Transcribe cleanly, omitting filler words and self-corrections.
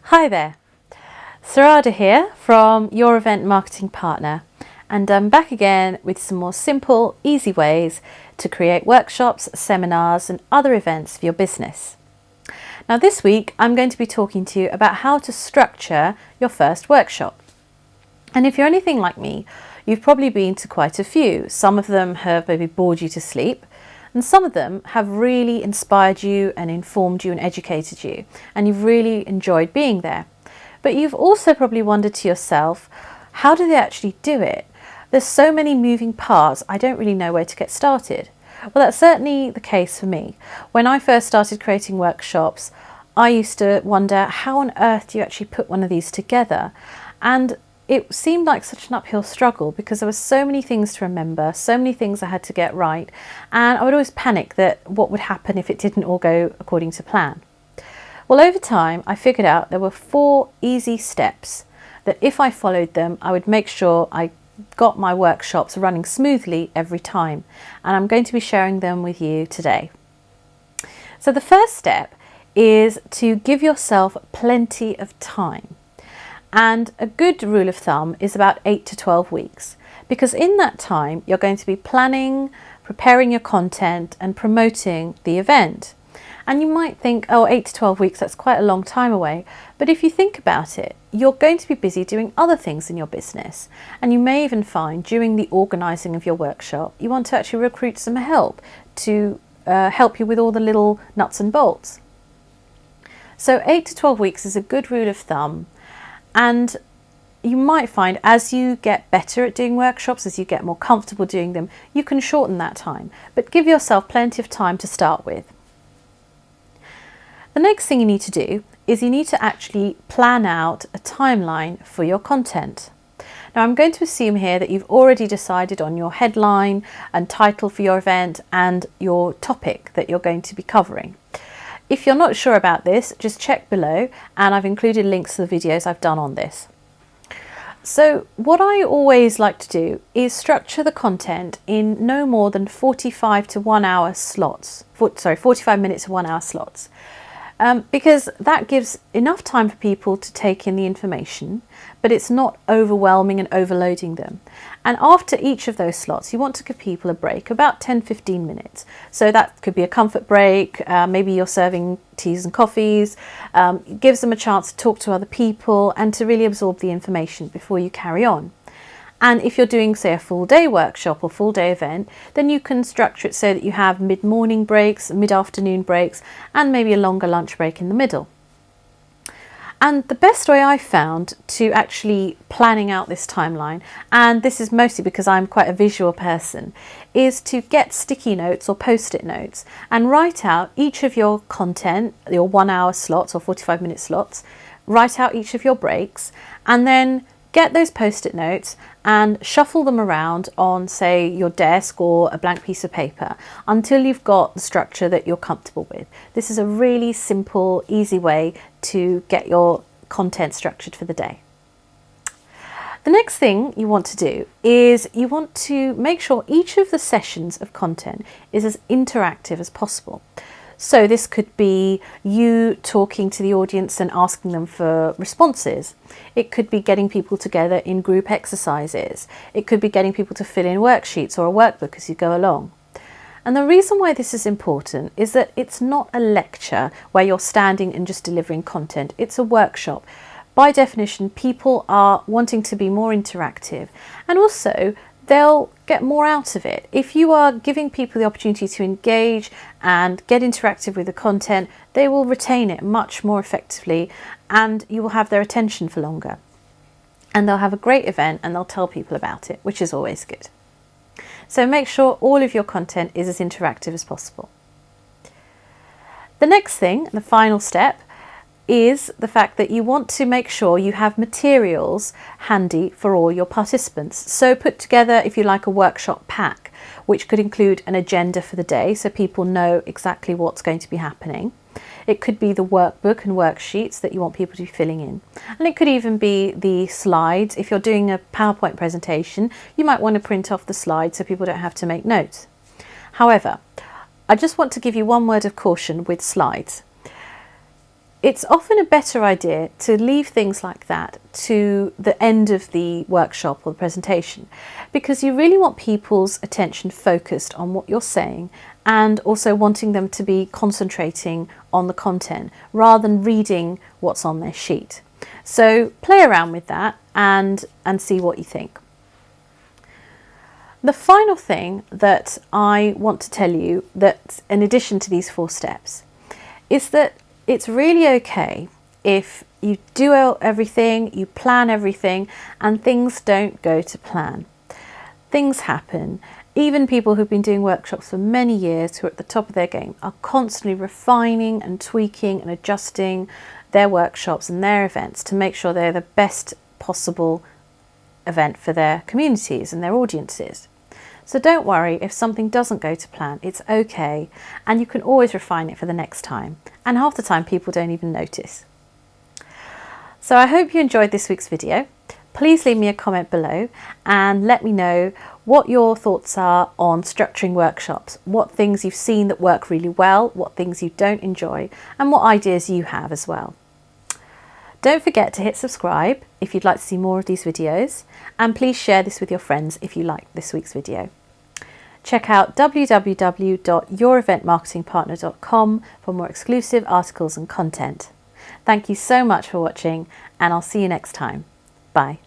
Hi there, Sarada here from Your Event Marketing Partner, and I'm back again with some more simple, easy ways to create workshops, seminars and other events for your business. Now this week I'm going to be talking to you about how to structure your first workshop. And if you're anything like me, you've probably been to quite a few. Some of them have maybe bored you to sleep, and some of them have really inspired you and informed you and educated you, and you've really enjoyed being there. But you've also probably wondered to yourself, how do they actually do it? There's so many moving parts, I don't really know where to get started. Well, that's certainly the case for me. When I first started creating workshops, I used to wonder, how on earth do you actually put one of these together? And it seemed like such an uphill struggle because there were so many things to remember, so many things I had to get right, and I would always panic that what would happen if it didn't all go according to plan. Well, over time I figured out there were 4 easy steps that if I followed them, I would make sure I got my workshops running smoothly every time, and I'm going to be sharing them with you today. So the first step is to give yourself plenty of time. And a good rule of thumb is about 8 to 12 weeks, because in that time you're going to be planning, preparing your content and promoting the event. And you might think, oh, 8 to 12 weeks, that's quite a long time away. But if you think about it, you're going to be busy doing other things in your business. And you may even find during the organising of your workshop, you want to actually recruit some help to help you with all the little nuts and bolts. So 8 to 12 weeks is a good rule of thumb. And you might find as you get better at doing workshops, as you get more comfortable doing them, you can shorten that time, but give yourself plenty of time to start with. The next thing you need to do is you need to actually plan out a timeline for your content. Now I'm going to assume here that you've already decided on your headline and title for your event and your topic that you're going to be covering. If you're not sure about this, just check below, and I've included links to the videos I've done on this. So what I always like to do is structure the content in no more than 45 to 1 hour slots. 45 minutes to 1 hour slots. Because that gives enough time for people to take in the information, but it's not overwhelming and overloading them. And after each of those slots, you want to give people a break, about 10-15 minutes. So that could be a comfort break, maybe you're serving teas and coffees, it gives them a chance to talk to other people and to really absorb the information before you carry on. And if you're doing, say, a full day workshop or full day event, then you can structure it so that you have mid-morning breaks, mid-afternoon breaks, and maybe a longer lunch break in the middle. And the best way I've found to actually planning out this timeline, and this is mostly because I'm quite a visual person, is to get sticky notes or post-it notes and write out each of your content, your 1 hour slots or 45-minute slots, write out each of your breaks, and then get those post-it notes and shuffle them around on, say, your desk or a blank piece of paper until you've got the structure that you're comfortable with. This is a really simple, easy way to get your content structured for the day. The next thing you want to do is you want to make sure each of the sessions of content is as interactive as possible. So this could be you talking to the audience and asking them for responses. It could be getting people together in group exercises. It could be getting people to fill in worksheets or a workbook as you go along. And the reason why this is important is that it's not a lecture where you're standing and just delivering content. It's a workshop. By definition, people are wanting to be more interactive, and also they'll get more out of it. If you are giving people the opportunity to engage and get interactive with the content, they will retain it much more effectively and you will have their attention for longer. And they'll have a great event and they'll tell people about it, which is always good. So make sure all of your content is as interactive as possible. The next thing, the final step, is the fact that you want to make sure you have materials handy for all your participants. So put together, if you like, a workshop pack, which could include an agenda for the day so people know exactly what's going to be happening. It could be the workbook and worksheets that you want people to be filling in. And it could even be the slides. If you're doing a PowerPoint presentation, you might want to print off the slides so people don't have to make notes. However, I just want to give you one word of caution with slides. It's often a better idea to leave things like that to the end of the workshop or the presentation, because you really want people's attention focused on what you're saying and also wanting them to be concentrating on the content rather than reading what's on their sheet. So play around with that and see what you think. The final thing that I want to tell you, that in addition to these 4 steps, is that it's really okay if you do everything, you plan everything, and things don't go to plan. Things happen. Even people who've been doing workshops for many years, who are at the top of their game, are constantly refining and tweaking and adjusting their workshops and their events to make sure they're the best possible event for their communities and their audiences. So don't worry if something doesn't go to plan, it's okay, and you can always refine it for the next time. And half the time people don't even notice. So I hope you enjoyed this week's video. Please leave me a comment below and let me know what your thoughts are on structuring workshops, what things you've seen that work really well, what things you don't enjoy, and what ideas you have as well. Don't forget to hit subscribe if you'd like to see more of these videos, and please share this with your friends if you liked this week's video. Check out www.youreventmarketingpartner.com for more exclusive articles and content. Thank you so much for watching, and I'll see you next time. Bye.